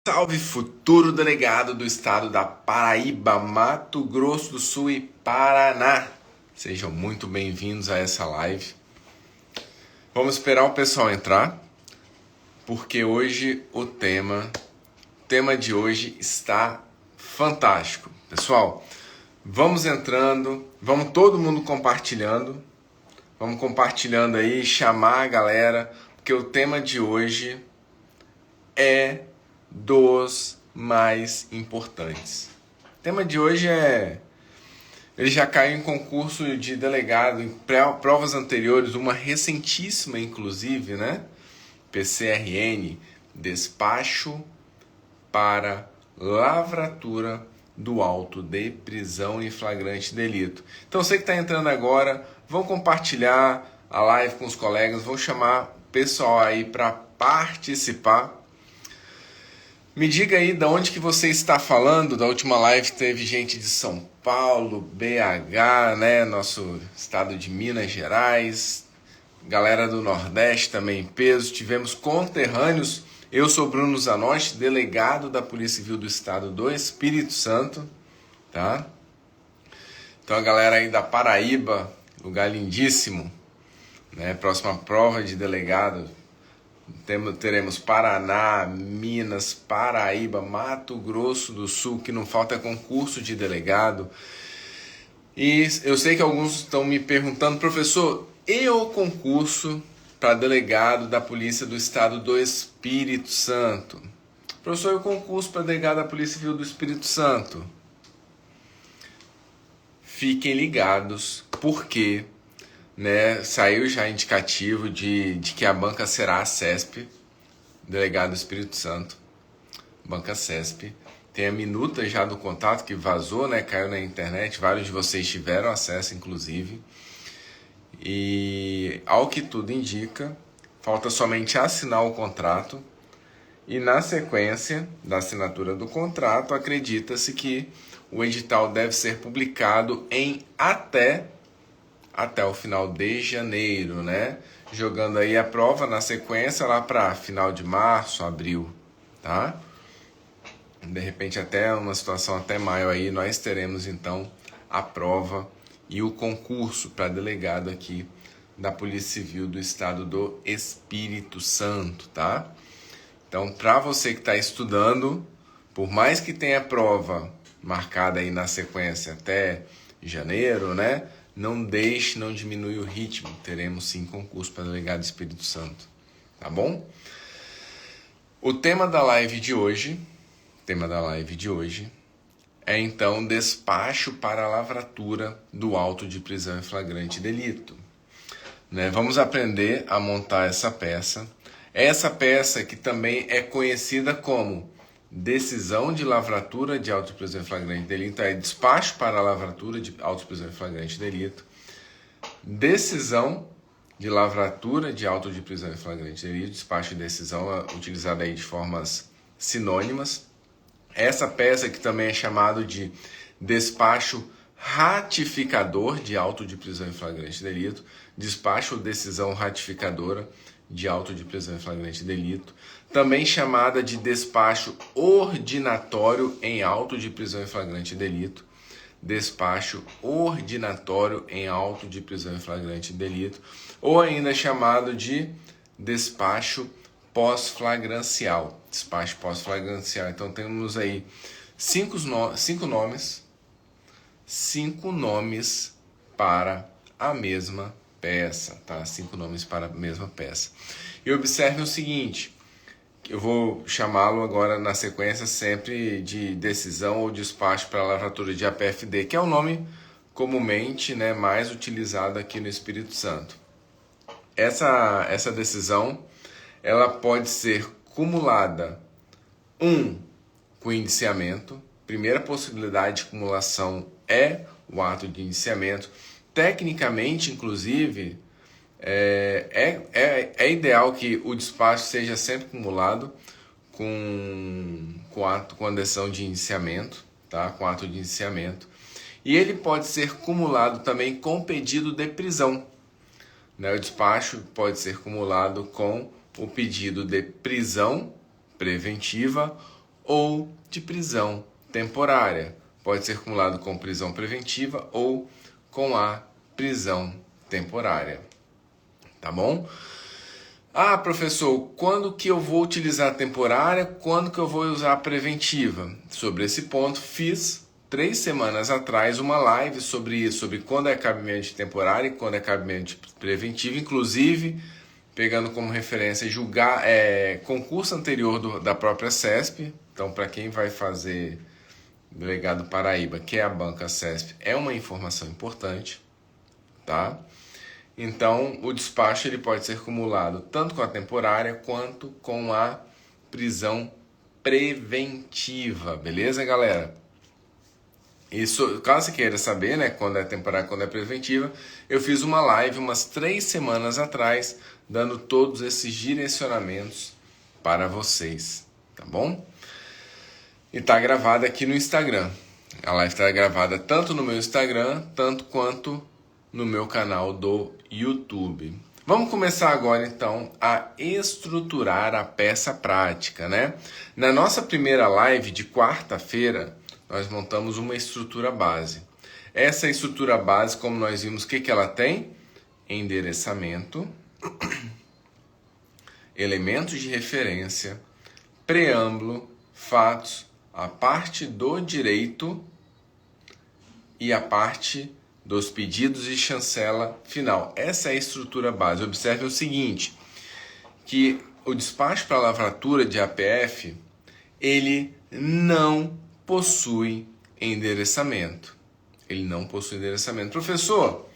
Salve, futuro delegado do estado da Paraíba, Mato Grosso do Sul e Paraná. Sejam muito bem-vindos a essa live. Vamos esperar o pessoal entrar, porque hoje o tema de hoje está fantástico. Pessoal, vamos entrando, vamos todo mundo compartilhando. Vamos compartilhando aí, chamar a galera, porque o tema de hoje é dos mais importantes. O tema de hoje ele já caiu em concurso de delegado, em provas anteriores, uma recentíssima inclusive, né? PCRN, despacho para lavratura do auto de prisão em flagrante delito. Então você que está entrando agora, vão compartilhar a live com os colegas, vão chamar o pessoal aí para participar. Me diga aí de onde que você está falando. Da última live teve gente de São Paulo, BH, né? Nosso estado de Minas Gerais. Galera do Nordeste também em peso. Tivemos conterrâneos. Eu sou Bruno Zanotti, delegado da Polícia Civil do Estado do Espírito Santo. Tá? Então a galera aí da Paraíba, lugar lindíssimo. Né? Próxima prova de delegado. Teremos Paraná, Minas, Paraíba, Mato Grosso do Sul, que não falta concurso de delegado. E eu sei que alguns estão me perguntando, professor, e o concurso para delegado da Polícia do Estado do Espírito Santo? Professor, e o concurso para delegado da Polícia Civil do Espírito Santo? Fiquem ligados, porque saiu já indicativo de que a banca será a CESP, delegado do Espírito Santo, banca CESP. Tem a minuta já do contato que vazou, caiu na internet, vários de vocês tiveram acesso, inclusive. E ao que tudo indica, falta somente assinar o contrato. E na sequência da assinatura do contrato, acredita-se que o edital deve ser publicado em até o final de janeiro, né? Jogando aí a prova na sequência lá para final de março, abril, tá? De repente até uma situação até maio aí, nós teremos então a prova e o concurso para delegado aqui da Polícia Civil do Estado do Espírito Santo, tá? Então, para você que está estudando, por mais que tenha prova marcada aí na sequência até janeiro, né? Não deixe, não diminui o ritmo. Teremos sim concurso para delegado do Espírito Santo. Tá bom? O tema da live de hoje é então despacho para a lavratura do auto de prisão em flagrante delito. Vamos aprender a montar essa peça. Essa peça que também é conhecida como decisão de lavratura de auto de prisão em flagrante delito, é despacho para a lavratura de auto de prisão em flagrante delito, decisão de lavratura de auto de prisão em flagrante delito, despacho e decisão utilizada aí de formas sinônimas. Essa peça que também é chamado de despacho ratificador de auto de prisão em flagrante delito, despacho ou decisão ratificadora de auto de prisão em flagrante delito, também chamada de despacho ordinatório em auto de prisão em flagrante delito, despacho ordinatório em auto de prisão em flagrante delito, ou ainda chamado de despacho pós-flagrancial. Despacho pós-flagrancial. Então temos aí cinco nomes para a mesma peça, tá? 5 nomes para a mesma peça. E observe o seguinte, eu vou chamá-lo agora na sequência sempre de decisão ou despacho para a lavratura de APFD, que é o nome comumente mais utilizado aqui no Espírito Santo. Essa decisão ela pode ser cumulada com indiciamento. Primeira possibilidade de cumulação é o ato de indiciamento. Tecnicamente, inclusive, é ideal que o despacho seja sempre cumulado com a decisão de indiciamento, tá? Com ato de indiciamento. E ele pode ser cumulado também com pedido de prisão. O despacho pode ser cumulado com o pedido de prisão preventiva ou de prisão temporária. Pode ser cumulado com prisão preventiva ou com a prisão temporária. Tá bom? Ah, professor, quando que eu vou utilizar a temporária? Quando que eu vou usar a preventiva? Sobre esse ponto, fiz 3 semanas atrás uma live sobre isso, sobre quando é cabimento de temporária e quando é cabimento de preventiva, inclusive pegando como referência concurso anterior da própria CESP. Então, para quem vai fazer delegado Paraíba, que é a banca CESP, é uma informação importante, tá? Então, o despacho ele pode ser cumulado tanto com a temporária quanto com a prisão preventiva, beleza, galera? Isso, caso você queira saber, né, quando é temporária, quando é preventiva, eu fiz uma live umas 3 semanas atrás, dando todos esses direcionamentos para vocês, tá bom? E tá gravada aqui no Instagram. A live está gravada tanto no meu Instagram, tanto quanto no meu canal do YouTube. Vamos começar agora então a estruturar a peça prática, né? Na nossa primeira live de quarta-feira, nós montamos uma estrutura base. Essa estrutura base, como nós vimos, o que ela tem? Endereçamento, elementos de referência, preâmbulo, fatos, a parte do direito e a parte dos pedidos e chancela final. Essa é a estrutura base. Observe o seguinte, que o despacho para lavratura de APF, ele não possui endereçamento. Ele não possui endereçamento. Professor,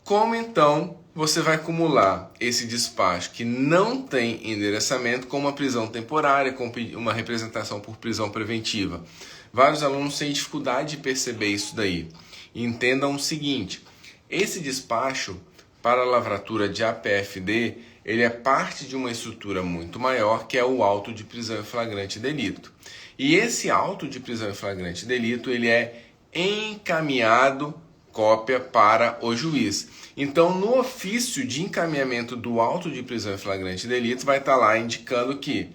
como então você vai acumular esse despacho que não tem endereçamento com uma prisão temporária, com uma representação por prisão preventiva? Vários alunos têm dificuldade de perceber isso daí. E entendam o seguinte, esse despacho para a lavratura de APF-D, ele é parte de uma estrutura muito maior, que é o auto de prisão em flagrante delito. E esse auto de prisão em flagrante delito, ele é encaminhado cópia para o juiz. Então, no ofício de encaminhamento do auto de prisão em flagrante delito, vai estar lá indicando que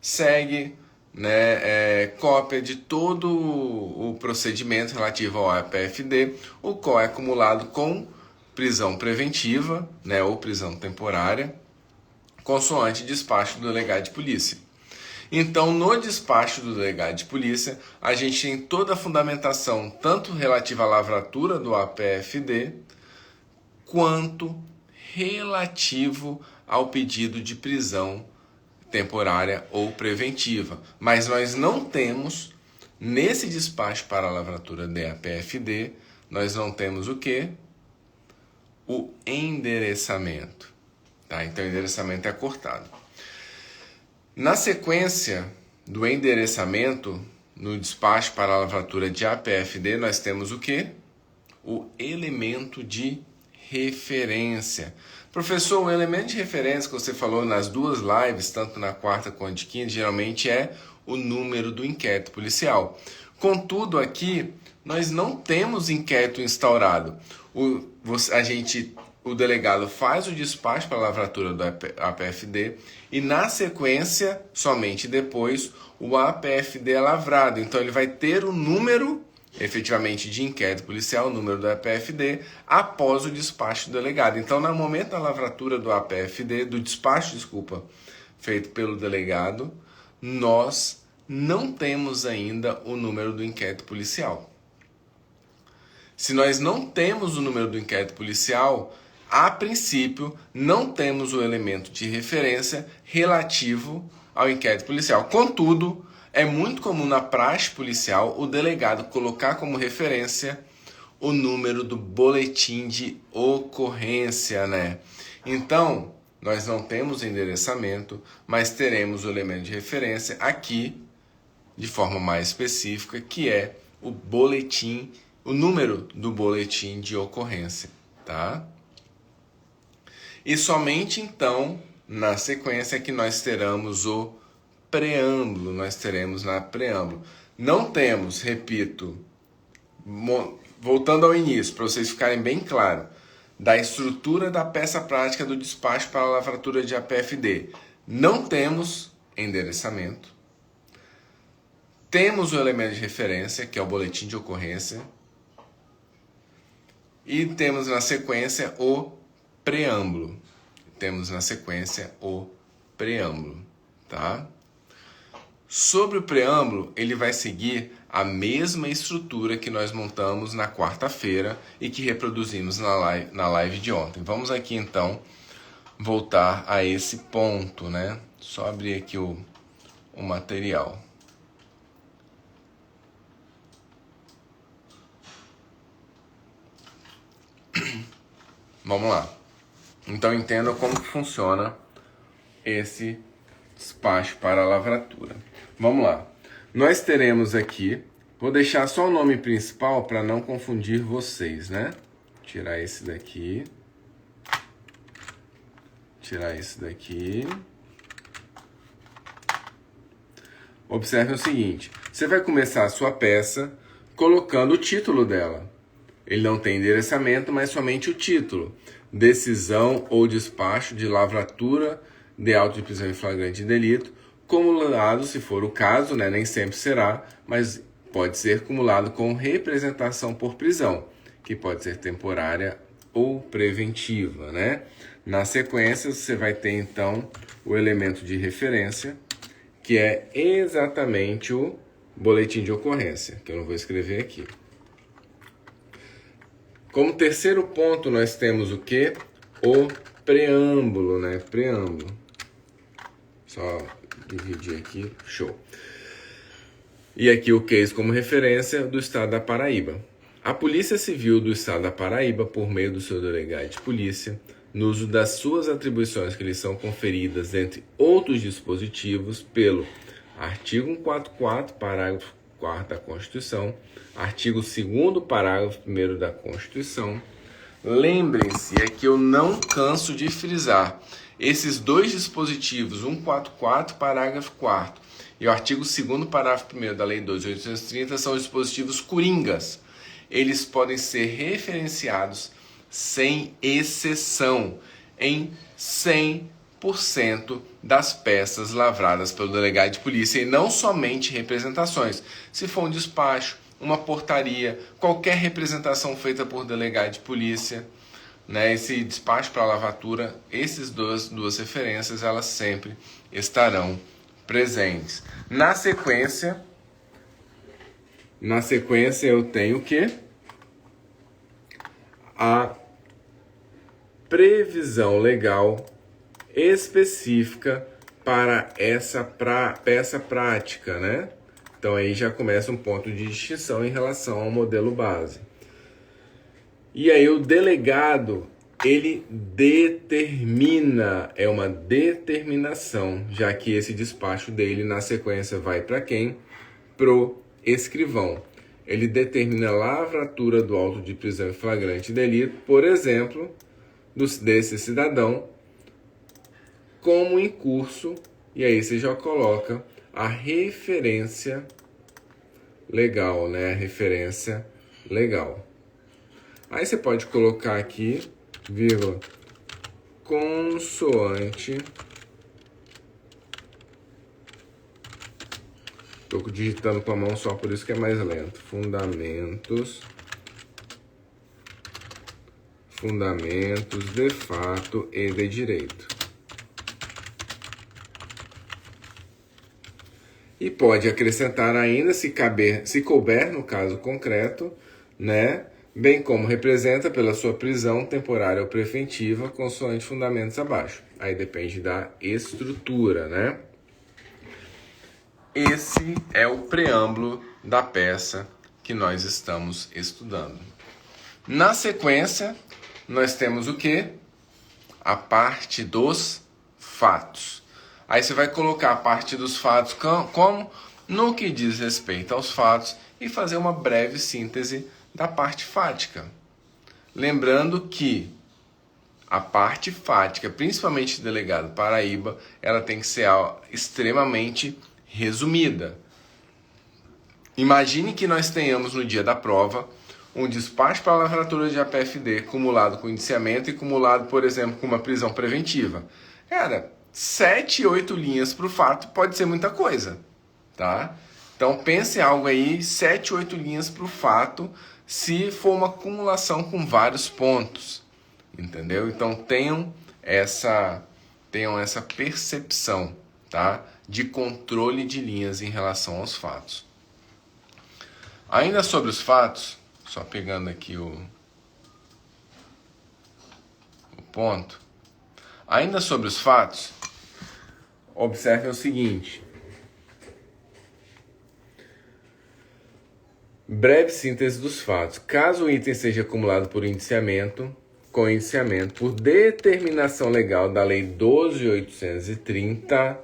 segue, né, cópia de todo o procedimento relativo ao APF-D, o qual é acumulado com prisão preventiva, né, ou prisão temporária, consoante despacho do delegado de polícia. Então, no despacho do delegado de polícia, a gente tem toda a fundamentação, tanto relativa à lavratura do APF-D, quanto relativo ao pedido de prisão temporária ou preventiva. Mas nós não temos, nesse despacho para a lavratura de APF-D, nós não temos o quê? O endereçamento. Tá? Então, o endereçamento é cortado. Na sequência do endereçamento, no despacho para a lavratura de APF-D, nós temos o quê? O elemento de referência. Professor, o elemento de referência que você falou nas 2 lives, tanto na quarta quanto de quinta, geralmente é o número do inquérito policial. Contudo, aqui, nós não temos inquérito instaurado. O delegado faz o despacho para a lavratura do APF-D e, na sequência, somente depois, o APF-D é lavrado. Então, ele vai ter o número, efetivamente, de inquérito policial, o número do APF-D, após o despacho do delegado. Então, no momento da lavratura do APF-D, do despacho, feito pelo delegado, nós não temos ainda o número do inquérito policial. Se nós não temos o número do inquérito policial, a princípio, não temos o elemento de referência relativo ao inquérito policial. Contudo, é muito comum na praxe policial o delegado colocar como referência o número do boletim de ocorrência, né? Então, nós não temos endereçamento, mas teremos o elemento de referência aqui, de forma mais específica, que é o boletim, o número do boletim de ocorrência, tá? E somente então, na sequência, que nós teremos o preâmbulo, Não temos, repito, voltando ao início, para vocês ficarem bem claros, da estrutura da peça prática do despacho para a lavratura de APF-D. Não temos endereçamento, Temos o elemento de referência, que é o boletim de ocorrência. E temos na sequência o preâmbulo. Tá? Sobre o preâmbulo, ele vai seguir a mesma estrutura que nós montamos na quarta-feira e que reproduzimos na live de ontem. Vamos aqui então voltar a esse ponto, né? Só abrir aqui o material. Vamos lá. Então entenda como funciona esse despacho para a lavratura. Vamos lá. Nós teremos aqui, vou deixar só o nome principal para não confundir vocês, né? Tirar esse daqui. Observe o seguinte, você vai começar a sua peça colocando o título dela. Ele não tem endereçamento, mas somente o título. Decisão ou despacho de lavratura de auto de prisão em flagrante delito, cumulado, se for o caso, né? Nem sempre será, mas pode ser cumulado com representação por prisão, que pode ser temporária ou preventiva, né? Na sequência, você vai ter, então, o elemento de referência, que é exatamente o boletim de ocorrência, que eu não vou escrever aqui. Como terceiro ponto, nós temos o quê? O preâmbulo, né? Preâmbulo. Só dividir aqui, show. E aqui o case como referência do Estado da Paraíba. A Polícia Civil do Estado da Paraíba, por meio do seu delegado de polícia, no uso das suas atribuições que lhe são conferidas, entre outros dispositivos, pelo artigo 144, parágrafo 4º da Constituição, artigo 2º, parágrafo 1º da Constituição. Lembrem-se, é que eu não canso de frisar, esses dois dispositivos, 144, parágrafo 4º, e o artigo 2º, parágrafo 1º da Lei 2.830, são dispositivos coringas. Eles podem ser referenciados sem exceção em 100% das peças lavradas pelo delegado de polícia, e não somente representações. Se for um despacho, uma portaria, qualquer representação feita por delegado de polícia, né, esse despacho para lavratura, essas duas referências, elas sempre estarão presentes. Na sequência eu tenho o quê? A previsão legal específica para essa peça prática, né? Então aí já começa um ponto de distinção em relação ao modelo base. E aí o delegado, ele determina, é uma determinação, já que esse despacho dele na sequência vai para quem? Pro escrivão. Ele determina a lavratura do auto de prisão em flagrante delito, por exemplo, desse cidadão, como em curso, e aí você já coloca a referência legal, né? A referência legal. Aí você pode colocar aqui, vírgula, consoante. Estou digitando com a mão só, por isso que é mais lento. Fundamentos de fato e de direito. E pode acrescentar ainda, se couber no caso concreto, né? Bem como representa pela sua prisão temporária ou preventiva, consoante fundamentos abaixo. Aí depende da estrutura, né? Esse é o preâmbulo da peça que nós estamos estudando. Na sequência, nós temos o quê? A parte dos fatos. Aí você vai colocar a parte dos fatos como no que diz respeito aos fatos e fazer uma breve síntese da parte fática. Lembrando que a parte fática, principalmente do delegado Paraíba, ela tem que ser extremamente resumida. Imagine que nós tenhamos no dia da prova um despacho para a lavratura de APFD cumulado com indiciamento e cumulado, por exemplo, com uma prisão preventiva. Cara, 7, 8 linhas para o fato pode ser muita coisa, tá? Então pense algo aí, 7, 8 linhas para o fato, se for uma acumulação com vários pontos, entendeu? Então tenham essa percepção, tá? De controle de linhas em relação aos fatos. Ainda sobre os fatos, só pegando aqui o ponto. Ainda sobre os fatos, observe o seguinte. Breve síntese dos fatos. Caso o item seja acumulado por indiciamento, com indiciamento por determinação legal da Lei 12.830,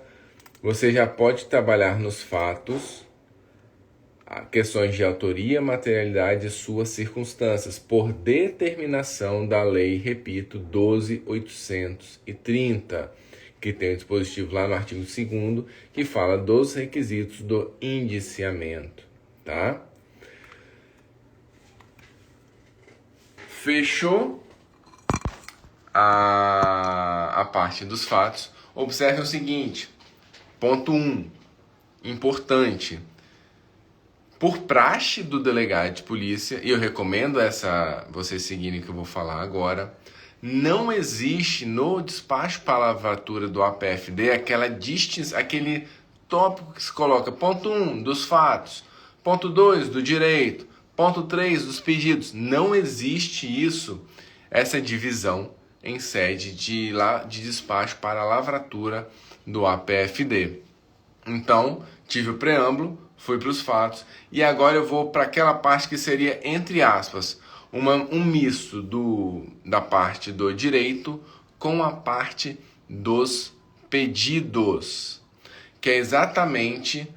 você já pode trabalhar nos fatos questões de autoria, materialidade e suas circunstâncias, por determinação da lei, repito, 12.830, que tem um dispositivo lá no artigo 2º, que fala dos requisitos do indiciamento, tá? Fechou a parte dos fatos. Observe o seguinte, ponto 1, importante. Por praxe do delegado de polícia, e eu recomendo vocês seguirem o que eu vou falar agora, não existe no despacho para lavratura do APFD aquele tópico que se coloca ponto 1 dos fatos, ponto 2 do direito, ponto 3 dos pedidos. Não existe isso, essa divisão em sede de despacho para lavratura do APFD. Então, tive o preâmbulo, fui para os fatos, e agora eu vou para aquela parte que seria, entre aspas, um misto da parte do direito com a parte dos pedidos, que é exatamente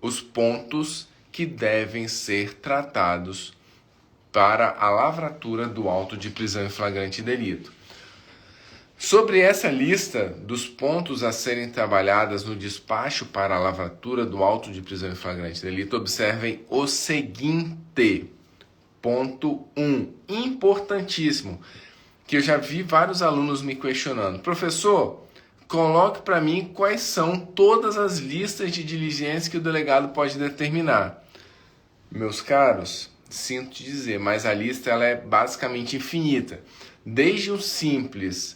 os pontos que devem ser tratados para a lavratura do auto de prisão em flagrante delito. Sobre essa lista dos pontos a serem trabalhadas no despacho para a lavratura do auto de prisão em flagrante delito, observem o seguinte, ponto 1, importantíssimo, que eu já vi vários alunos me questionando. Professor, coloque para mim quais são todas as listas de diligências que o delegado pode determinar. Meus caros, sinto te dizer, mas a lista ela é basicamente infinita. Desde o simples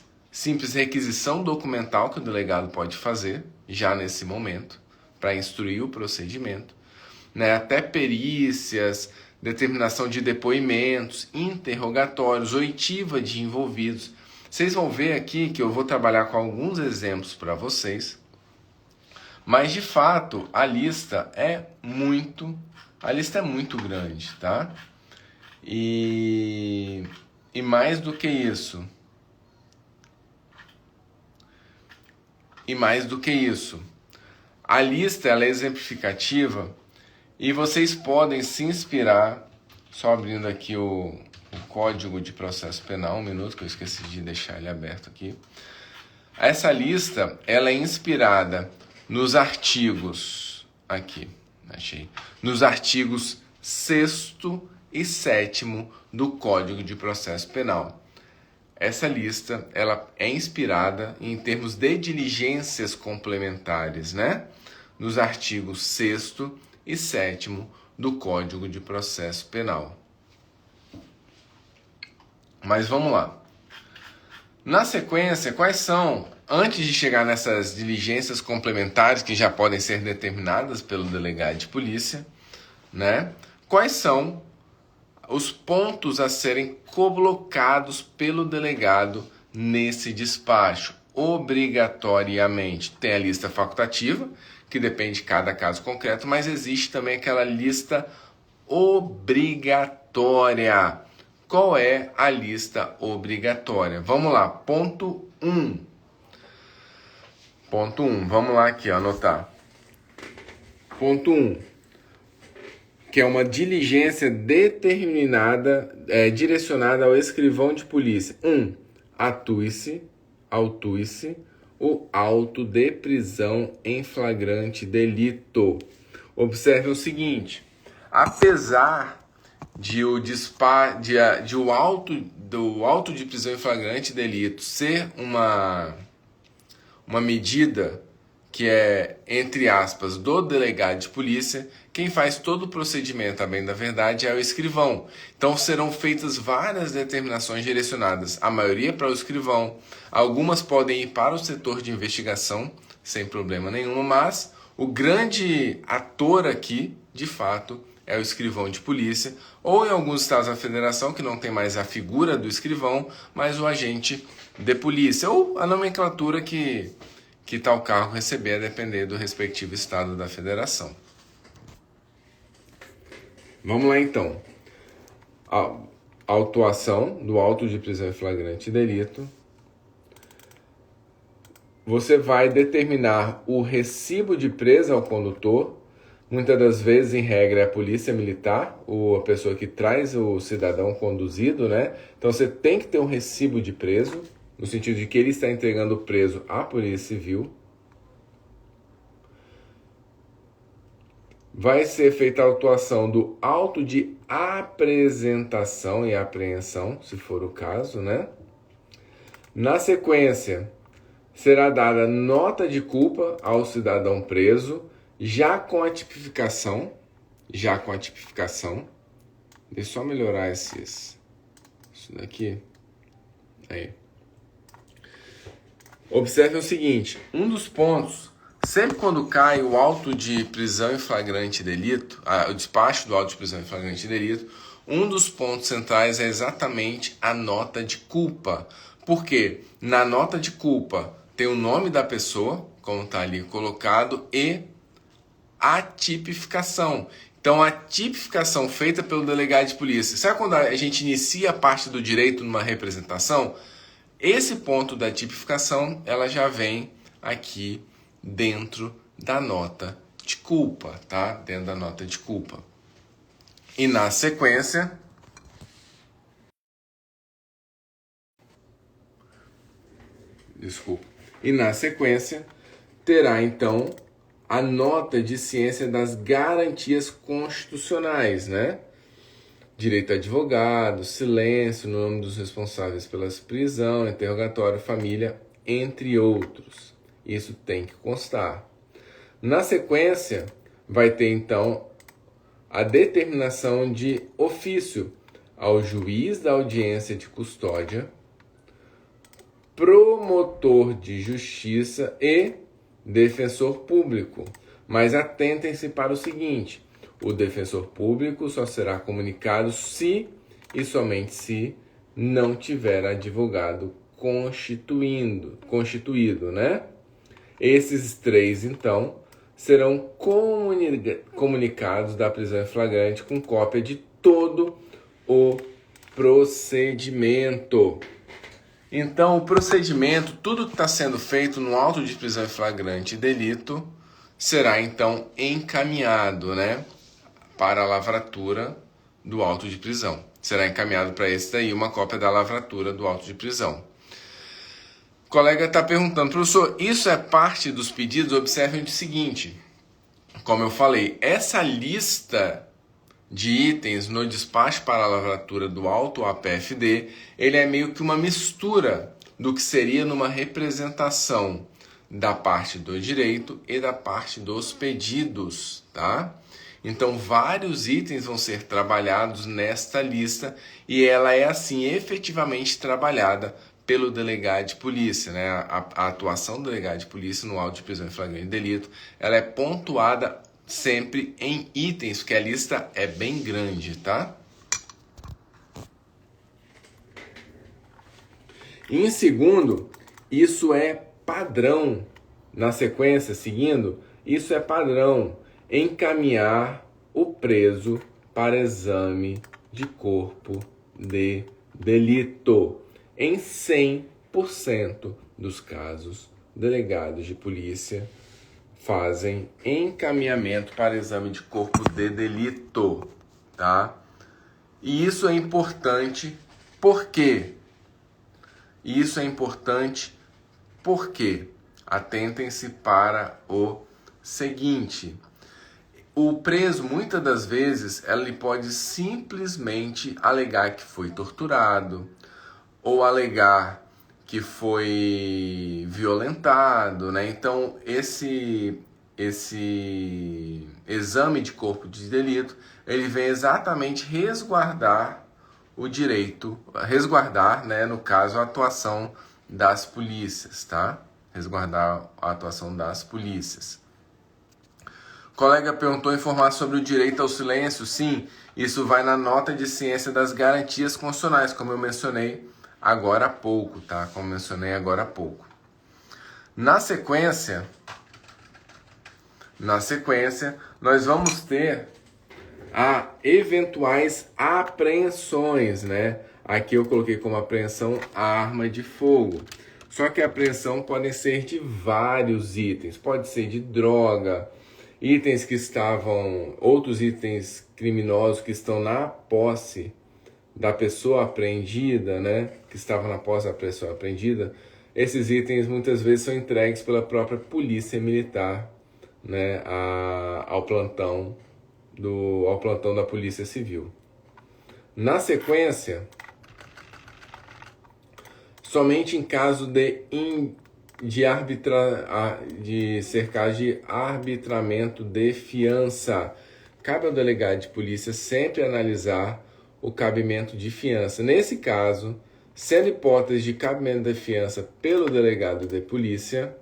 requisição documental que o delegado pode fazer, já nesse momento, para instruir o procedimento, né, até perícias, determinação de depoimentos, interrogatórios, oitiva de envolvidos. Vocês vão ver aqui que eu vou trabalhar com alguns exemplos para vocês, mas de fato a lista é muito grande, tá? E mais do que isso, a lista ela é exemplificativa e vocês podem se inspirar, só abrindo aqui o Código de Processo Penal, um minuto que eu esqueci de deixar ele aberto aqui. Essa lista ela é inspirada nos artigos, nos artigos 6º e 7º do Código de Processo Penal. Essa lista ela é inspirada em termos de diligências complementares, né? Nos artigos 6º e 7º do Código de Processo Penal. Mas vamos lá. Na sequência, quais são, antes de chegar nessas diligências complementares que já podem ser determinadas pelo delegado de polícia, né? Quais são os pontos a serem colocados pelo delegado nesse despacho? Obrigatoriamente. Tem a lista facultativa, que depende de cada caso concreto, mas existe também aquela lista obrigatória. Qual é a lista obrigatória? Vamos lá, ponto 1. Ponto 1, vamos lá aqui, ó, anotar. Ponto 1. Que é uma diligência determinada, direcionada ao escrivão de polícia. 1. Autue-se o auto de prisão em flagrante delito. Observe o seguinte, apesar do auto de prisão em flagrante delito ser uma medida que é, entre aspas, do delegado de polícia, quem faz todo o procedimento, a bem da verdade, é o escrivão. Então serão feitas várias determinações direcionadas, a maioria para o escrivão, algumas podem ir para o setor de investigação, sem problema nenhum, mas o grande ator aqui, de fato, é o escrivão de polícia, ou em alguns estados da federação, que não tem mais a figura do escrivão, mas o agente de polícia, ou a nomenclatura que tal cargo receber, a depender do respectivo estado da federação. Vamos lá então. A autuação do auto de prisão em flagrante delito. Você vai determinar o recibo de presa ao condutor. Muitas das vezes, em regra, é a polícia militar, ou a pessoa que traz o cidadão conduzido, né? Então você tem que ter um recibo de preso, no sentido de que ele está entregando o preso à Polícia Civil. Vai ser feita a autuação do auto de apresentação e apreensão, se for o caso, né? Na sequência, será dada nota de culpa ao cidadão preso, já com a tipificação. Deixa eu só melhorar isso daqui. Aí. Observe o seguinte, um dos pontos, sempre quando cai o auto de prisão em flagrante delito, o despacho do auto de prisão em flagrante delito, um dos pontos centrais é exatamente a nota de culpa. Por quê? Na nota de culpa tem o nome da pessoa, como está ali colocado, e a tipificação. Então, a tipificação feita pelo delegado de polícia. Sabe quando a gente inicia a parte do direito numa representação? Esse ponto da tipificação, ela já vem aqui dentro da nota de culpa, tá? Dentro da nota de culpa. E na sequência, terá então a nota de ciência das garantias constitucionais, né? Direito a advogado, silêncio, nome dos responsáveis pela prisão, interrogatório, família, entre outros. Isso tem que constar. Na sequência, vai ter então a determinação de ofício ao juiz da audiência de custódia, promotor de justiça e defensor público. Mas atentem-se para o seguinte: o defensor público só será comunicado se e somente se não tiver advogado constituído, né? Esses três, então, serão comunicados da prisão em flagrante com cópia de todo o procedimento. Então, o procedimento, tudo que está sendo feito no auto de prisão em flagrante delito, será, então, encaminhado, né, para a lavratura do auto de prisão. Será encaminhado para esse daí uma cópia da lavratura do auto de prisão. O colega está perguntando, professor, isso é parte dos pedidos? Observem o seguinte, como eu falei, essa lista de itens no despacho para a lavratura do auto APFD, ele é meio que uma mistura do que seria numa representação da parte do direito e da parte dos pedidos, tá? Então, vários itens vão ser trabalhados nesta lista e ela é, assim, efetivamente trabalhada pelo delegado de polícia, né? A atuação do delegado de polícia no auto de prisão em flagrante delito, ela é pontuada sempre em itens, porque a lista é bem grande, tá? E em segundo, isso é padrão. Na sequência, seguindo, isso é padrão. Encaminhar o preso para exame de corpo de delito. Em 100% dos casos, delegados de polícia fazem encaminhamento para exame de corpo de delito, tá? E isso é importante, por quê? Isso é importante porque atentem-se para o seguinte: o preso, muitas das vezes, ele pode simplesmente alegar que foi torturado, ou alegar que foi violentado, né? Então esse exame de corpo de delito, ele vem exatamente resguardar o direito, resguardar, né, no caso, a atuação das polícias, tá? Resguardar a atuação das polícias. O colega perguntou informar sobre o direito ao silêncio. Sim, isso vai na nota de ciência das garantias constitucionais, como eu mencionei agora há pouco, tá? Como mencionei agora há pouco. Na sequência, nós vamos ter eventuais apreensões, né? Aqui eu coloquei como apreensão a arma de fogo. Só que a apreensão pode ser de vários itens. Pode ser de droga, itens que estavam, outros itens criminosos que estão na posse da pessoa apreendida, né? Que estavam na posse da pessoa apreendida. Esses itens muitas vezes são entregues pela própria polícia militar, né? Ao plantão da Polícia Civil. Na sequência, somente em caso de ser caso de arbitramento de fiança, cabe ao delegado de polícia sempre analisar o cabimento de fiança. Nesse caso, sendo hipótese de cabimento de fiança pelo delegado de polícia,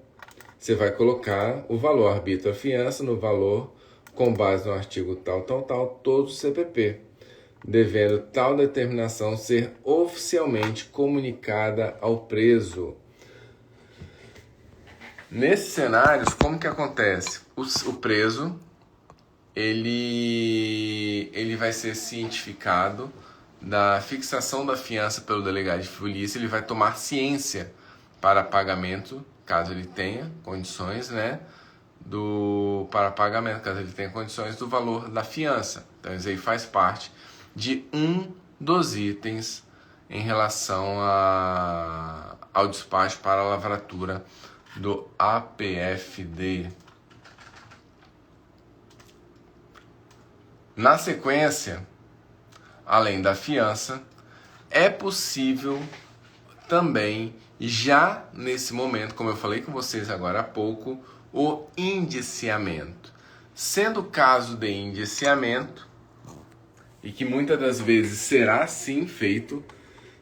você vai colocar o valor arbítrio à fiança no valor com base no artigo tal, todo o CPP, devendo tal determinação ser oficialmente comunicada ao preso. Nesses cenários, como que acontece? O preso, ele vai ser cientificado da fixação da fiança pelo delegado de polícia, ele vai tomar ciência para pagamento, caso ele tenha condições, né? Para pagamento, caso ele tenha condições do valor da fiança. Então isso aí faz parte de um dos itens em relação ao despacho para a lavratura do APFD. Na sequência, além da fiança, é possível também, já nesse momento, como eu falei com vocês agora há pouco, o indiciamento. Sendo o caso de indiciamento, e que muitas das vezes será sim feito,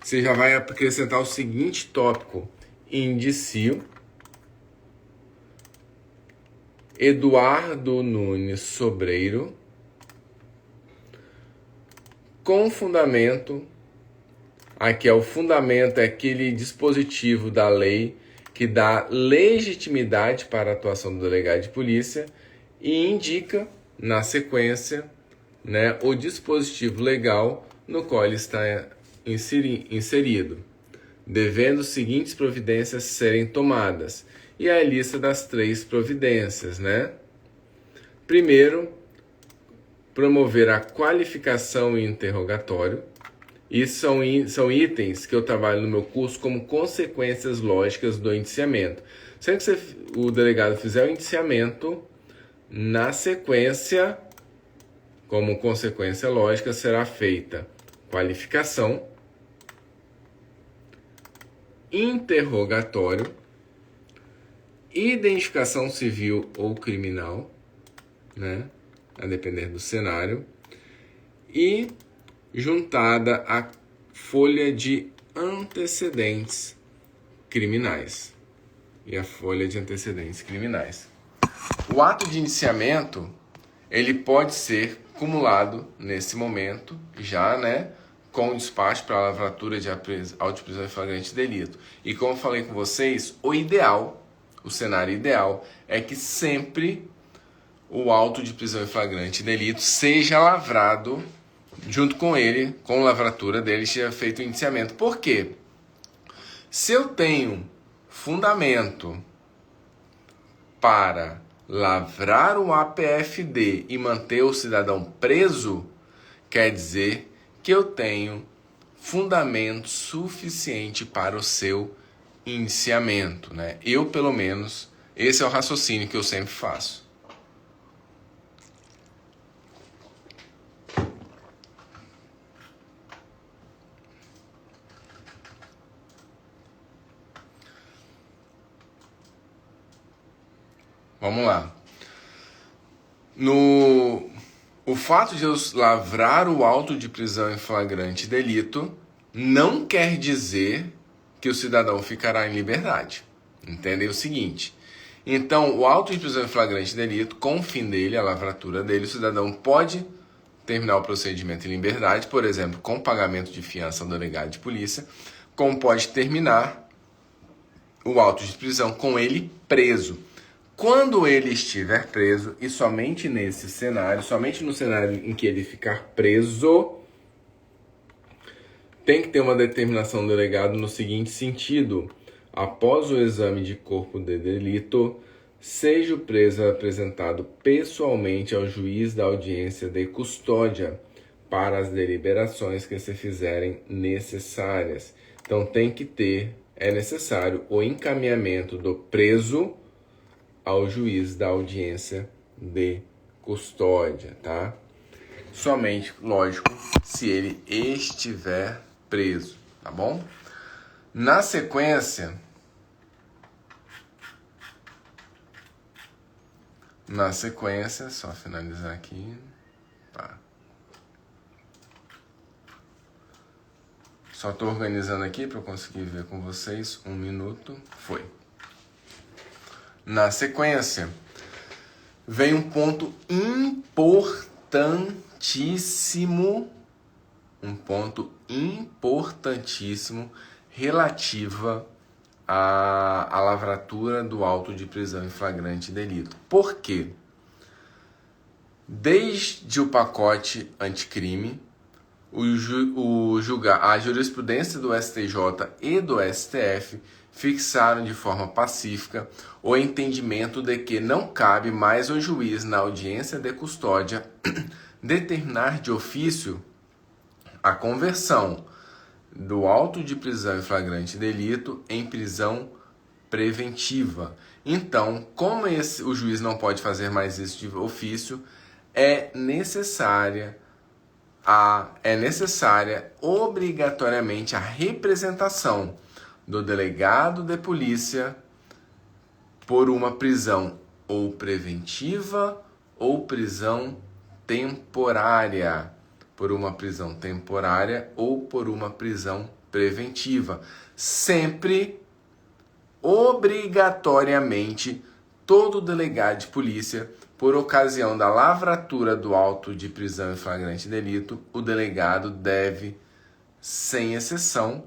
você já vai acrescentar o seguinte tópico: indicio Eduardo Nunes Sobreiro, com fundamento. Aqui é o fundamento, é aquele dispositivo da lei que dá legitimidade para a atuação do delegado de polícia e indica, na sequência, né, o dispositivo legal no qual ele está inserido, devendo as seguintes providências serem tomadas. E a lista das 3 providências, né? Primeiro, promover a qualificação e interrogatório. Isso são itens que eu trabalho no meu curso como consequências lógicas do indiciamento. Sempre que o delegado fizer o indiciamento, na sequência, como consequência lógica, será feita qualificação, interrogatório, identificação civil ou criminal, né? A depender do cenário, e juntada à folha de antecedentes criminais. O ato de indiciamento, ele pode ser cumulado nesse momento, já, né, com o despacho para a lavratura de auto de prisão em flagrante delito. E como eu falei com vocês, o cenário ideal é que sempre o auto de prisão em flagrante delito seja lavrado junto com ele, com a lavratura dele, seja feito o indiciamento. Por quê? Se eu tenho fundamento para lavrar o APFD e manter o cidadão preso, quer dizer que eu tenho fundamento suficiente para o seu indiciamento, né? Eu, pelo menos, esse é o raciocínio que eu sempre faço. Vamos lá. O fato de eu lavrar o auto de prisão em flagrante delito não quer dizer que o cidadão ficará em liberdade. Entendeu o seguinte? Então, o auto de prisão em flagrante delito, com o fim dele, a lavratura dele, o cidadão pode terminar o procedimento em liberdade, por exemplo, com pagamento de fiança ao delegado de polícia, como pode terminar o auto de prisão com ele preso. Quando ele estiver preso, e somente nesse cenário, somente no cenário em que ele ficar preso, tem que ter uma determinação do delegado no seguinte sentido: após o exame de corpo de delito, seja o preso apresentado pessoalmente ao juiz da audiência de custódia para as deliberações que se fizerem necessárias. Então é necessário o encaminhamento do preso ao juiz da audiência de custódia, tá? Somente, lógico, se ele estiver preso, tá bom? Na sequência, só finalizar aqui, tá? Só tô organizando aqui para eu conseguir ver com vocês. 1 minuto, foi. Na sequência, vem um ponto importantíssimo, relativa à lavratura do auto de prisão em flagrante delito. Por quê? Desde o pacote anticrime, a jurisprudência do STJ e do STF fixaram de forma pacífica o entendimento de que não cabe mais ao juiz, na audiência de custódia, determinar de ofício a conversão do auto de prisão em flagrante delito em prisão preventiva. Então, como o juiz não pode fazer mais isso de ofício, é necessária obrigatoriamente a representação do delegado de polícia por uma prisão ou preventiva ou prisão temporária. Por uma prisão temporária ou por uma prisão preventiva. Sempre, obrigatoriamente, todo delegado de polícia, por ocasião da lavratura do auto de prisão em flagrante delito, o delegado deve, sem exceção,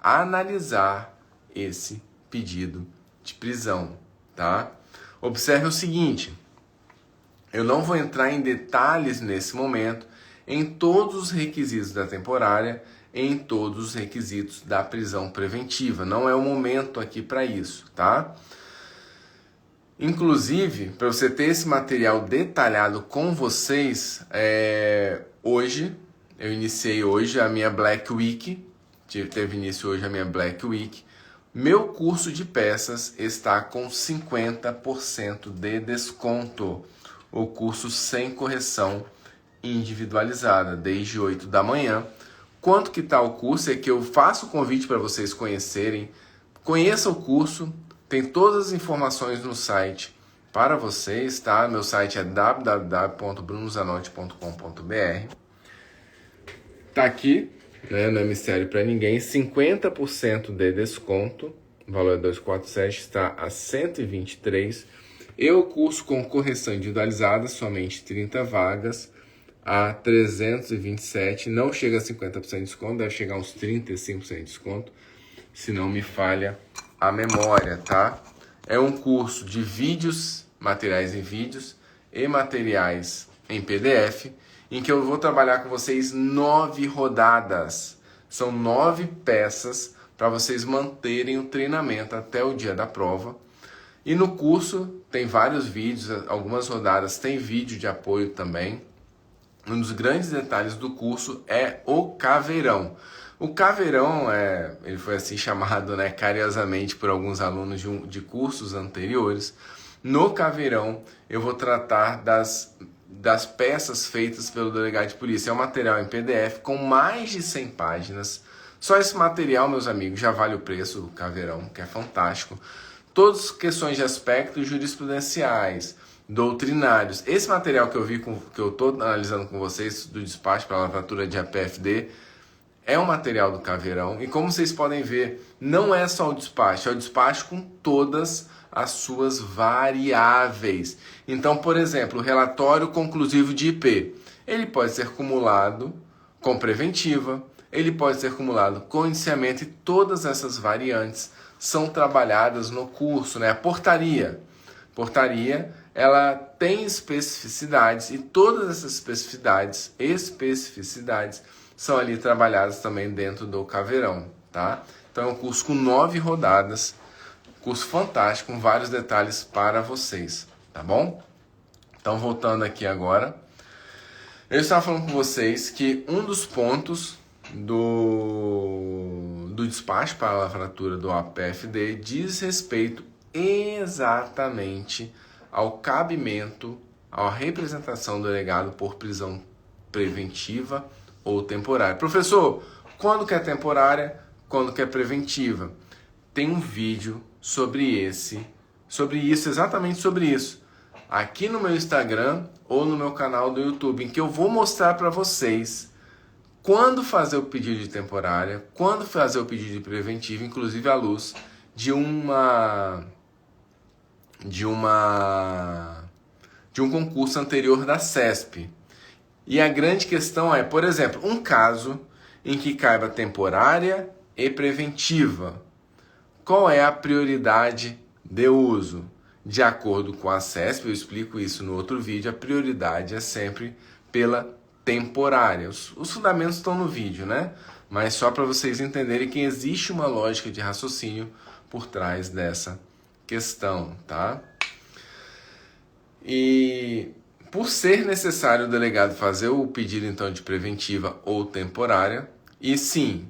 analisar esse pedido de prisão, tá? Observe o seguinte: eu não vou entrar em detalhes nesse momento em todos os requisitos da temporária, em todos os requisitos da prisão preventiva. Não é o momento aqui para isso, tá? Inclusive, para você ter esse material detalhado com vocês, hoje, eu iniciei hoje a minha Black Week, teve início hoje a minha Black Week. Meu curso de peças está com 50% de desconto. O curso sem correção individualizada, desde 8 da manhã. Quanto que está o curso? É que eu faço o convite para vocês conhecerem. Conheça o curso, tem todas as informações no site para vocês, tá? Meu site é www.brunozanotti.com.br. Tá aqui, né? Não é mistério para ninguém, 50% de desconto, o valor é 247, está a 123. Eu curso com correção individualizada, somente 30 vagas, a 327, não chega a 50% de desconto, deve chegar a uns 35% de desconto, se não me falha a memória, tá? É um curso de vídeos, materiais em vídeos e materiais em PDF, em que eu vou trabalhar com vocês 9 rodadas. São 9 peças para vocês manterem o treinamento até o dia da prova. E no curso tem vários vídeos, algumas rodadas tem vídeo de apoio também. Um dos grandes detalhes do curso é o caveirão. O caveirão, ele foi assim chamado, né, carinhosamente por alguns alunos de cursos anteriores. No caveirão eu vou tratar das peças feitas pelo delegado de polícia. É um material em PDF com mais de 100 páginas. Só esse material, meus amigos, já vale o preço do caveirão, que é fantástico. Todas questões de aspectos jurisprudenciais, doutrinários. Esse material que eu estou analisando com vocês, do despacho para a lavratura de APFD, é um material do Caveirão. E como vocês podem ver, não é só o despacho, é o despacho com todas as suas variáveis. Então, por exemplo, o relatório conclusivo de IP, ele pode ser cumulado com preventiva, ele pode ser cumulado com indiciamento, e todas essas variantes são trabalhadas no curso, né? A portaria, ela tem especificidades, e todas essas especificidades são ali trabalhadas também dentro do Caveirão, tá? Então é um curso com 9 rodadas, curso fantástico, com vários detalhes para vocês, tá bom? Então, voltando aqui agora, eu estava falando com vocês que um dos pontos do despacho para a lavratura do APFD diz respeito exatamente ao cabimento, à representação do delegado por prisão preventiva ou temporária. Professor, quando que é temporária, quando que é preventiva? Tem um vídeo sobre isso, exatamente sobre isso, aqui no meu Instagram ou no meu canal do YouTube, em que eu vou mostrar para vocês quando fazer o pedido de temporária, quando fazer o pedido de preventiva, inclusive à luz de um concurso anterior da CESP. E a grande questão é, por exemplo, um caso em que caiba temporária e preventiva. Qual é a prioridade de uso? De acordo com a CESP, eu explico isso no outro vídeo, a prioridade é sempre pela temporária. Os fundamentos estão no vídeo, né? Mas só para vocês entenderem que existe uma lógica de raciocínio por trás dessa questão, tá? E por ser necessário o delegado fazer o pedido então de preventiva ou temporária, e sim,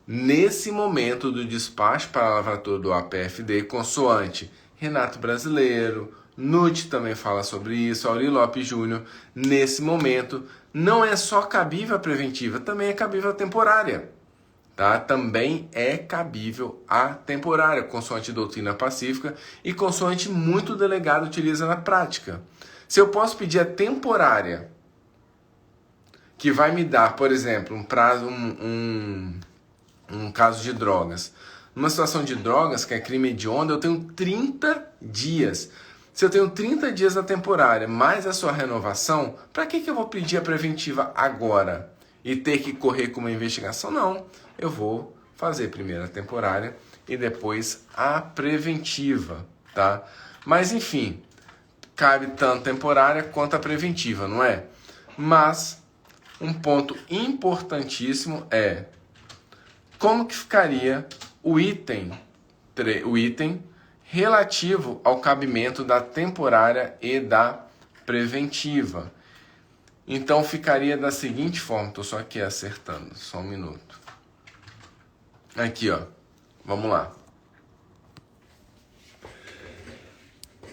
nesse momento do despacho para a lavratura do APFD, consoante Renato Brasileiro, Nutt também fala sobre isso, Auri Lopes Júnior, nesse momento não é só cabível a preventiva, também é cabível a temporária. Tá? Também é cabível a temporária, consoante doutrina pacífica e consoante muito delegado utiliza na prática. Se eu posso pedir a temporária, que vai me dar, por exemplo, um prazo, um caso de drogas. Numa situação de drogas, que é crime hediondo, eu tenho 30 dias. Se eu tenho 30 dias na temporária, mais a sua renovação, para que eu vou pedir a preventiva agora? E ter que correr com uma investigação? Não, eu vou fazer primeiro a temporária e depois a preventiva, tá? Mas enfim, cabe tanto temporária quanto a preventiva, não é? Mas um ponto importantíssimo é como que ficaria o item relativo ao cabimento da temporária e da preventiva. Então ficaria da seguinte forma, estou só aqui acertando, só um minuto. Aqui, ó, vamos lá.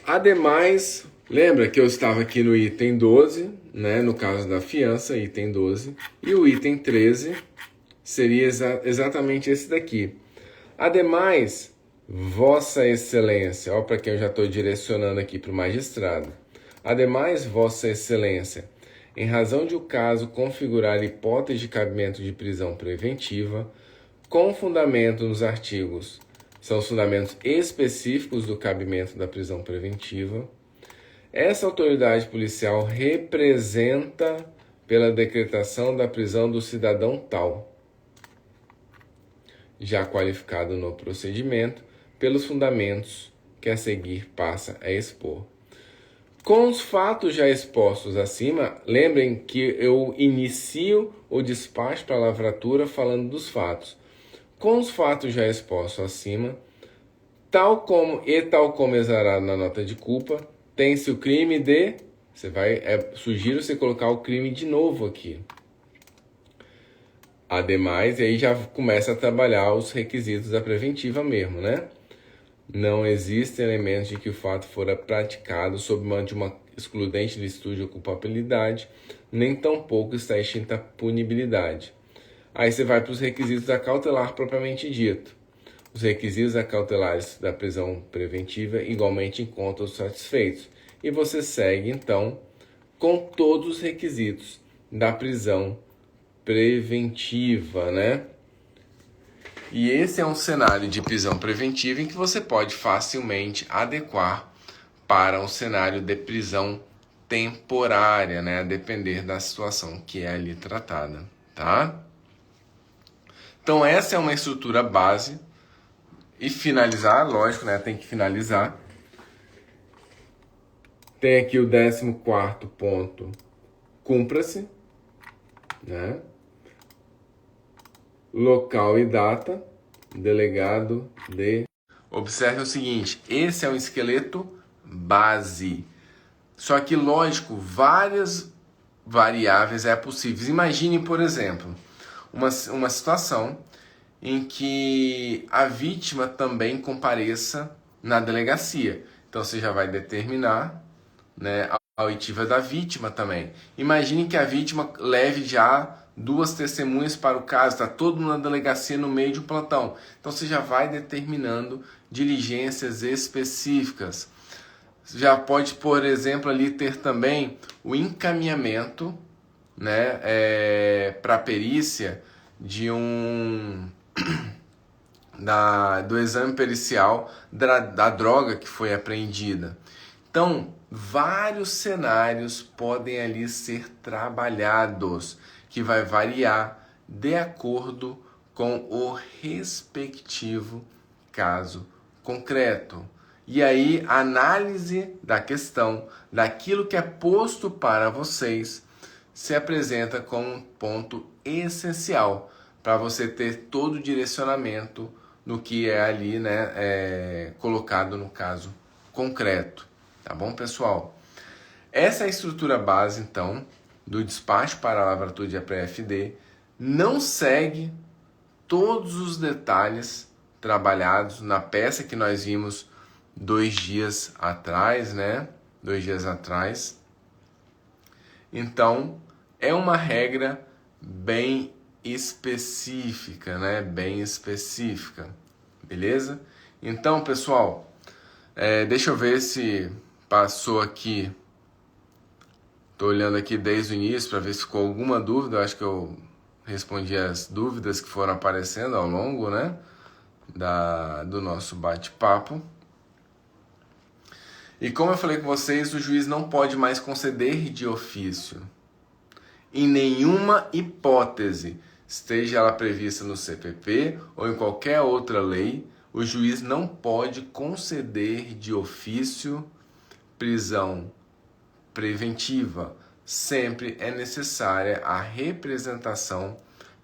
Ademais, lembra que eu estava aqui no item 12, né, no caso da fiança, item 12, e o item 13 seria exatamente esse daqui. Ademais, Vossa Excelência, ó, para quem eu já estou direcionando aqui para o magistrado. Ademais, Vossa Excelência, em razão de o caso configurar hipótese de cabimento de prisão preventiva, com fundamento nos artigos, são os fundamentos específicos do cabimento da prisão preventiva, essa autoridade policial representa pela decretação da prisão do cidadão tal, já qualificado no procedimento, pelos fundamentos que a seguir passa a expor. Com os fatos já expostos acima, lembrem que eu inicio o despacho para a lavratura falando dos fatos. Com os fatos já expostos acima, tal como exarado na nota de culpa, tem-se o crime de... sugiro você colocar o crime de novo aqui. Ademais, e aí já começa a trabalhar os requisitos da preventiva mesmo, né? Não existem elementos de que o fato fora praticado sob mando de uma excludente licitude ou culpabilidade, nem tampouco está extinta a punibilidade. Aí você vai para os requisitos da cautelar propriamente dito. os requisitos cautelares da prisão preventiva igualmente encontram satisfeitos. E você segue, então, com todos os requisitos da prisão preventiva, né? E esse é um cenário de prisão preventiva em que você pode facilmente adequar para um cenário de prisão temporária, né? A depender da situação que é ali tratada, tá? Então essa é uma estrutura base. E finalizar, lógico, né? Tem que finalizar. Tem aqui o 14º ponto, cumpra-se, né? Local e data, delegado de... Observe o seguinte, esse é um esqueleto base. Só que, lógico, várias variáveis é possível. Imagine, por exemplo, uma situação em que a vítima também compareça na delegacia. Então você já vai determinar, né, a oitiva da vítima também. Imagine que a vítima leve já 2 testemunhas para o caso, está todo mundo na delegacia no meio de um plantão. Então você já vai determinando diligências específicas. Já pode, por exemplo, ali ter também o encaminhamento, né, para a perícia de do exame pericial da droga que foi apreendida. Então, vários cenários podem ali ser trabalhados, que vai variar de acordo com o respectivo caso concreto. E aí, a análise da questão, daquilo que é posto para vocês, se apresenta como um ponto essencial para você ter todo o direcionamento no que é ali, né, colocado no caso concreto. Tá bom, pessoal? Essa é a estrutura base, então, do despacho para a lavratura de APFD. Não segue todos os detalhes trabalhados na peça que nós vimos 2 dias atrás, né? 2 dias atrás. Então, é uma regra bem específica, né? Bem específica, beleza? Então, pessoal, deixa eu ver se passou aqui. Tô olhando aqui desde o início para ver se ficou alguma dúvida. Eu acho que eu respondi as dúvidas que foram aparecendo ao longo, né, do nosso bate-papo. E como eu falei com vocês, o juiz não pode mais conceder de ofício. Em nenhuma hipótese, esteja ela prevista no CPP ou em qualquer outra lei, o juiz não pode conceder de ofício prisão preventiva. Sempre é necessária a representação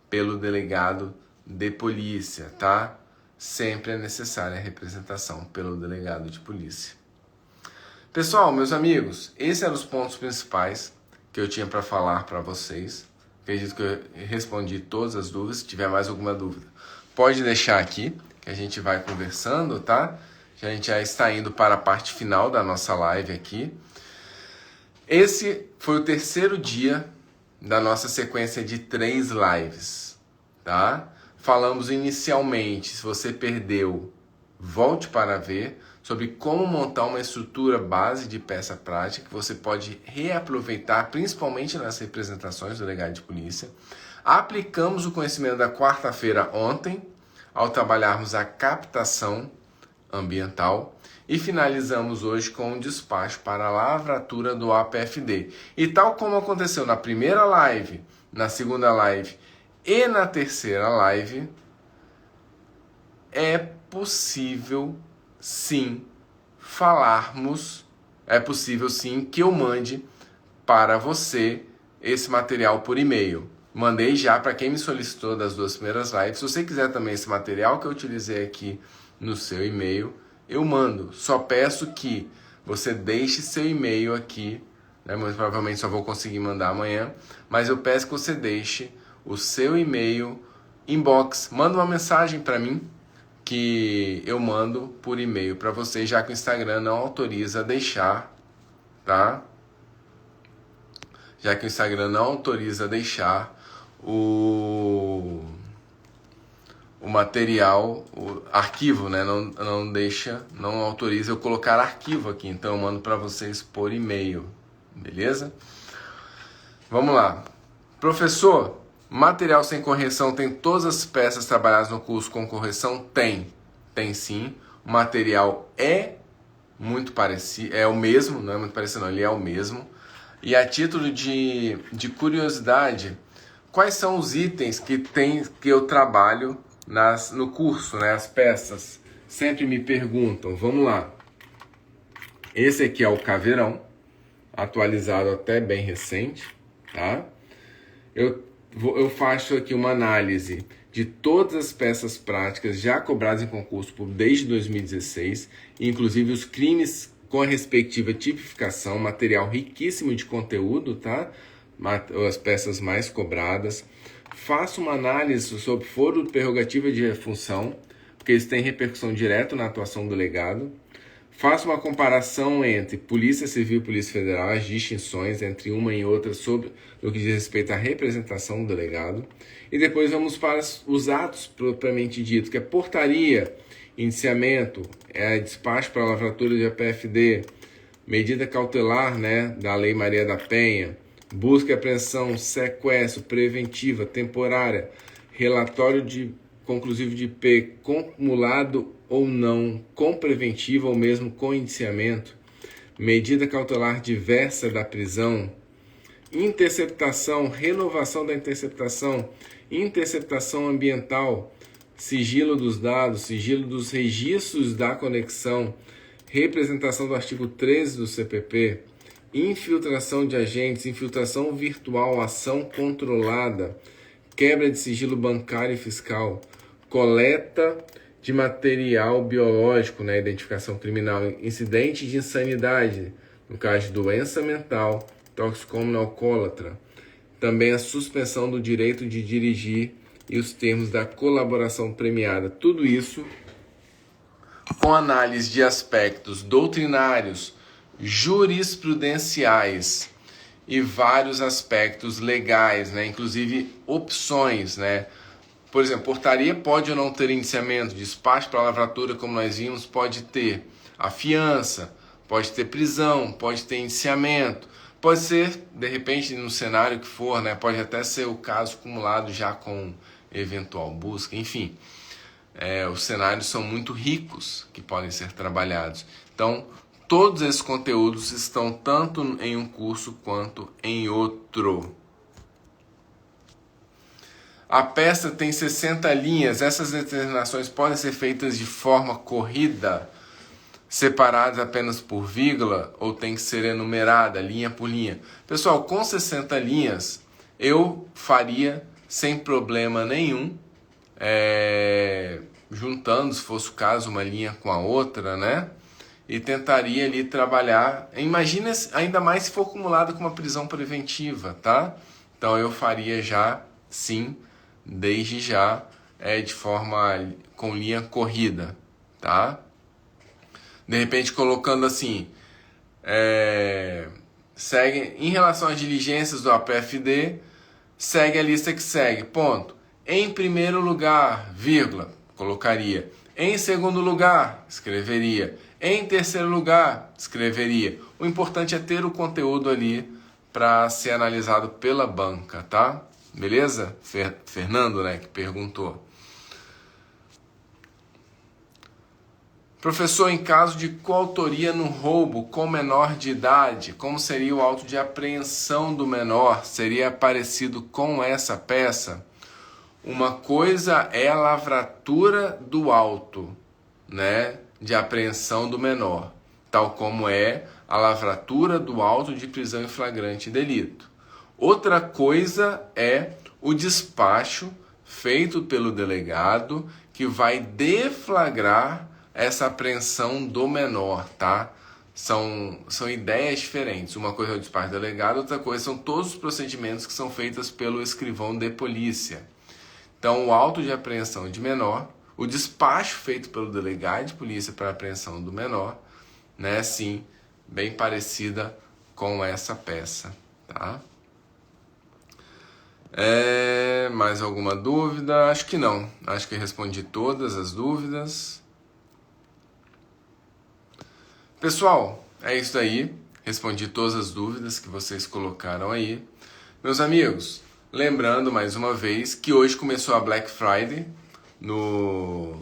pelo delegado de polícia, tá? Sempre é necessária a representação pelo delegado de polícia. Pessoal, meus amigos, esses eram os pontos principais que eu tinha para falar para vocês. Acredito que eu respondi todas as dúvidas. Se tiver mais alguma dúvida, pode deixar aqui, que a gente vai conversando, tá? A gente já está indo para a parte final da nossa live aqui. Esse foi o 3º dia da nossa sequência de 3 lives, tá? Falamos inicialmente, se você perdeu, volte para ver, sobre como montar uma estrutura base de peça prática que você pode reaproveitar, principalmente nas representações do delegado de polícia. Aplicamos o conhecimento da quarta-feira ontem, ao trabalharmos a captação ambiental, e finalizamos hoje com um despacho para a lavratura do APFD. E tal como aconteceu na primeira live, na segunda live e na terceira live, é possível sim falarmos, é possível sim que eu mande para você esse material por e-mail. Mandei já para quem me solicitou das 2 primeiras lives. Se você quiser também esse material que eu utilizei aqui no seu e-mail, eu mando. Só peço que você deixe seu e-mail aqui, né? Muito provavelmente só vou conseguir mandar amanhã, mas eu peço que você deixe o seu e-mail inbox. Manda uma mensagem para mim que eu mando por e-mail para você, já que o Instagram não autoriza deixar, tá? Já que o Instagram não autoriza deixar o material, o arquivo, né? Não autoriza eu colocar arquivo aqui. Então eu mando para vocês por e-mail, beleza? Vamos lá. Professor, material sem correção tem todas as peças trabalhadas no curso com correção? Tem sim. O material é muito parecido, é o mesmo, não é muito parecido não, ele é o mesmo. E a título de curiosidade, quais são os itens que eu trabalho no curso, né, as peças? Sempre me perguntam, vamos lá. Esse aqui é o caveirão, atualizado até bem recente, tá? Eu faço aqui uma análise de todas as peças práticas já cobradas em concurso desde 2016, inclusive os crimes com a respectiva tipificação, material riquíssimo de conteúdo, tá? As peças mais cobradas. Faço uma análise sobre foro de prerrogativa de função, porque isso tem repercussão direta na atuação do delegado. Faço uma comparação entre Polícia Civil e Polícia Federal, as distinções entre uma e outra sobre o que diz respeito à representação do delegado. E depois vamos para os atos propriamente ditos, que é portaria, indiciamento, despacho para lavratura de APFD, medida cautelar, né, da Lei Maria da Penha, busca e apreensão, sequestro, preventiva, temporária, relatório conclusivo de IP, cumulado ou não, com preventiva ou mesmo com indiciamento, medida cautelar diversa da prisão, interceptação, renovação da interceptação, interceptação ambiental, sigilo dos dados, sigilo dos registros da conexão, representação do artigo 13 do CPP, infiltração de agentes, infiltração virtual, ação controlada, quebra de sigilo bancário e fiscal, coleta de material biológico, né, identificação criminal, incidente de insanidade, no caso de doença mental, toxicômano alcoólatra, também a suspensão do direito de dirigir e os termos da colaboração premiada. Tudo isso com análise de aspectos doutrinários, jurisprudenciais e vários aspectos legais, né, inclusive opções, né? Por exemplo, portaria pode ou não ter indiciamento, despacho para lavratura, como nós vimos, pode ter a fiança, pode ter prisão, pode ter indiciamento, pode ser, de repente, no cenário que for, né, pode até ser o caso acumulado já com eventual busca, enfim. Os cenários são muito ricos que podem ser trabalhados. Então, todos esses conteúdos estão tanto em um curso quanto em outro. A peça tem 60 linhas. Essas determinações podem ser feitas de forma corrida, separadas apenas por vírgula, ou tem que ser enumerada, linha por linha. Pessoal, com 60 linhas, eu faria sem problema nenhum, juntando, se fosse o caso, uma linha com a outra, né? E tentaria ali trabalhar. Imagina, ainda mais se for acumulado com uma prisão preventiva, tá? Então eu faria já, sim, desde já, de forma com linha corrida, tá? De repente colocando assim, segue, em relação às diligências do APFD, segue a lista que segue, ponto. Em primeiro lugar, vírgula, colocaria. Em segundo lugar, escreveria. Em terceiro lugar, escreveria. O importante é ter o conteúdo ali para ser analisado pela banca, tá? Beleza? Fernando, né, que perguntou. Professor, em caso de coautoria no roubo com menor de idade, como seria o auto de apreensão do menor? Seria parecido com essa peça? Uma coisa é a lavratura do auto, né, de apreensão do menor, tal como é a lavratura do auto de prisão em flagrante delito. Outra coisa é o despacho feito pelo delegado que vai deflagrar essa apreensão do menor, tá? São ideias diferentes. Uma coisa é o despacho do delegado, outra coisa são todos os procedimentos que são feitos pelo escrivão de polícia. Então, o auto de apreensão de menor, o despacho feito pelo delegado de polícia para apreensão do menor, né? Sim, bem parecida com essa peça, tá? Mais alguma dúvida? Acho que não. Acho que respondi todas as dúvidas. Pessoal, é isso aí. Respondi todas as dúvidas que vocês colocaram aí. Meus amigos, lembrando mais uma vez que hoje começou a Black Friday no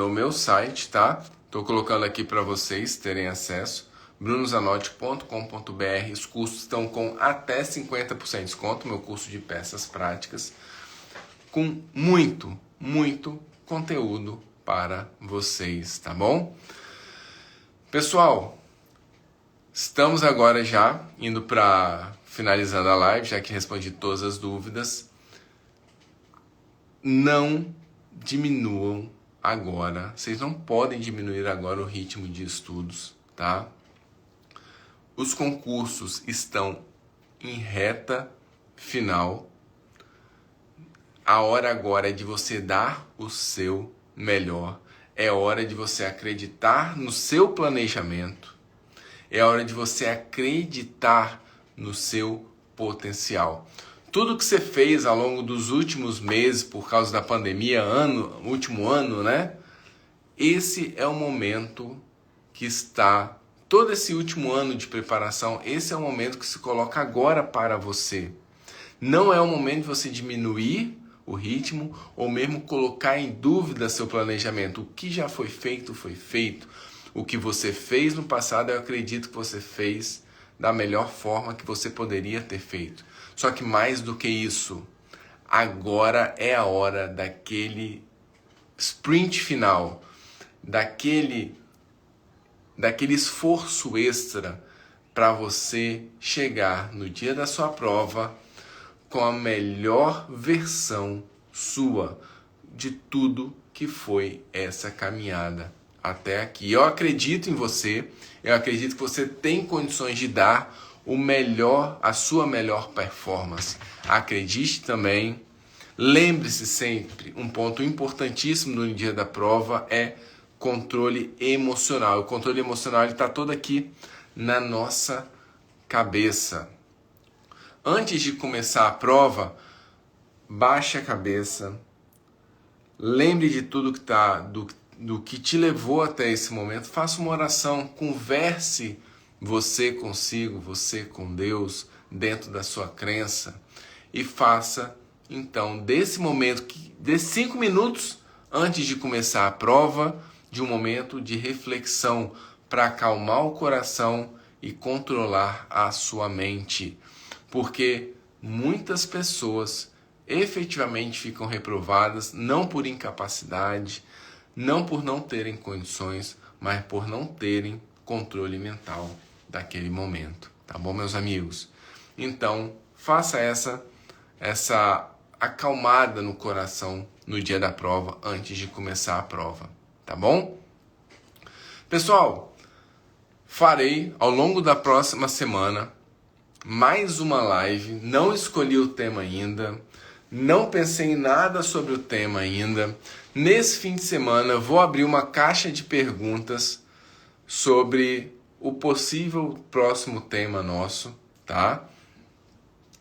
meu site, tá? Estou colocando aqui para vocês terem acesso. brunozanotti.com.br. Os cursos estão com até 50% de desconto. Meu curso de peças práticas, com muito conteúdo para vocês, tá bom? Pessoal, estamos agora já indo para finalizando a live, já que respondi todas as dúvidas. Não diminuam agora, vocês não podem diminuir agora o ritmo de estudos, tá? Os concursos estão em reta final. A hora agora é de você dar o seu melhor. É hora de você acreditar no seu planejamento. É hora de você acreditar no seu potencial. Tudo que você fez ao longo dos últimos meses por causa da pandemia, último ano, né? Esse é o momento que está, todo esse último ano de preparação, esse é o momento que se coloca agora para você. Não é o momento de você diminuir o ritmo ou mesmo colocar em dúvida seu planejamento. O que já foi feito, foi feito. O que você fez no passado, eu acredito que você fez da melhor forma que você poderia ter feito. Só que mais do que isso, agora é a hora daquele sprint final, daquele esforço extra para você chegar no dia da sua prova com a melhor versão sua de tudo que foi essa caminhada até aqui. Eu acredito em você, eu acredito que você tem condições de dar o melhor, a sua melhor performance. Acredite também, lembre-se sempre, um ponto importantíssimo no dia da prova é controle emocional. O controle emocional está todo aqui na nossa cabeça. Antes de começar a prova, baixe a cabeça, lembre de tudo que do que te levou até esse momento, faça uma oração, converse você consigo, você com Deus, dentro da sua crença, e faça, então, desse momento, desses 5 minutos antes de começar a prova, de um momento de reflexão para acalmar o coração e controlar a sua mente. Porque muitas pessoas efetivamente ficam reprovadas, não por incapacidade, não por não terem condições, mas por não terem controle mental daquele momento. Tá bom, meus amigos? Então, faça essa acalmada no coração no dia da prova, antes de começar a prova. Tá bom? Pessoal, farei ao longo da próxima semana mais uma live. Não escolhi o tema ainda, não pensei em nada sobre o tema ainda. Nesse fim de semana vou abrir uma caixa de perguntas sobre o possível próximo tema nosso, tá?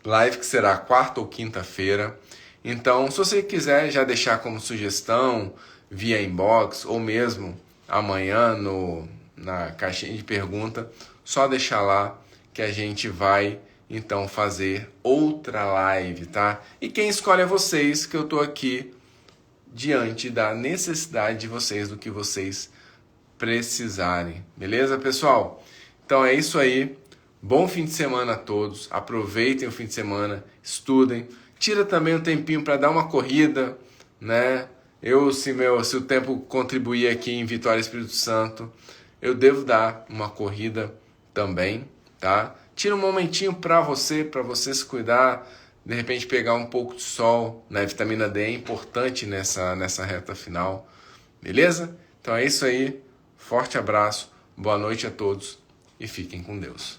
Live que será quarta ou quinta-feira. Então, se você quiser já deixar como sugestão via inbox ou mesmo amanhã na caixinha de pergunta, só deixar lá que a gente vai então fazer outra live, tá? E quem escolhe é vocês, que eu tô aqui diante da necessidade de vocês, do que vocês precisarem. Beleza, pessoal? Então é isso aí. Bom fim de semana a todos. Aproveitem o fim de semana, estudem. Tira também um tempinho para dar uma corrida, né? Se o tempo contribuir aqui em Vitória Espírito Santo, eu devo dar uma corrida também, tá? Tira um momentinho para você se cuidar, de repente pegar um pouco de sol, né? Vitamina D é importante nessa reta final, beleza? Então é isso aí, forte abraço, boa noite a todos e fiquem com Deus.